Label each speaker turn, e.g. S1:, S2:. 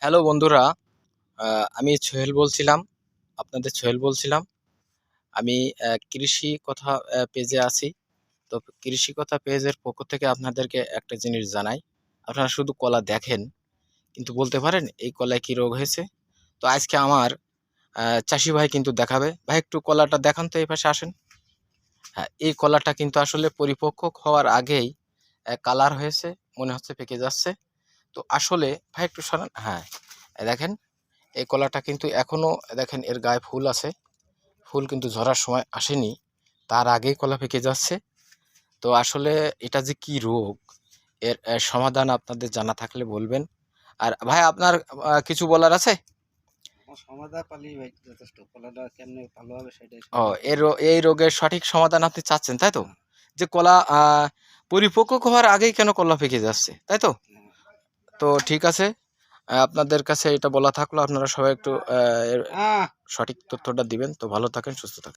S1: Hello বন্ধুরা, আমি সোহেল বলছিলাম। আপনাদের সোহেল বলছিলাম। আমি কৃষি কথা পেজে আছি। তো কৃষি কথা পেজের পক্ষ থেকে আপনাদেরকে একটা জিনিস জানাই। আপনারা শুধু কলা দেখেন, কিন্তু বলতে পারেন এই কলায় কি রোগ হয়েছে। তো আজকে আমার চাষি ভাই কিন্তু দেখাবে। ভাই একটু কলাটা দেখান তো, এই পাশে আসেন। হ্যাঁ, এই কলাটা কিন্তু আসলে পরিপক্ক হওয়ার আগেই কালার হয়েছে, মনে হচ্ছে পেকে যাচ্ছে। তো আসলে ভাই একটু সরান। হ্যাঁ, দেখেন এই কলাটা কিন্তু এখনো, দেখেন এর গায়ে ফুল আছে। ফুল কিন্তু ঝরার সময় আসেনি, তার আগেই কলা পেকে যাচ্ছে। তো আসলে এটা যে কি রোগ, এর সমাধান আপনাদের জানা থাকলে বলবেন। আর ভাই আপনার কিছু বলার আছে?
S2: সমাধা পালি ভাই যথেষ্ট। কলাটা কেমনে ভালো হবে সেটাই
S1: ও,
S2: সমাধান
S1: এর
S2: করলে।
S1: এই রোগের সঠিক সমাধান আপনি চাচ্ছেন, তাই তো?
S2: হ্যাঁ,
S1: যে কলা পরিপক্ক হওয়ার আগেই কেন কলা পেকে যাচ্ছে, তাই তো?
S2: হ্যাঁ।
S1: তো ঠিক আছে, আপনাদের কাছে এটা বলা থাকলো। আপনারা সবাই একটু এর
S2: আহ
S1: সঠিক তথ্যটা দিবেন। তো ভালো থাকেন, সুস্থ থাকেন।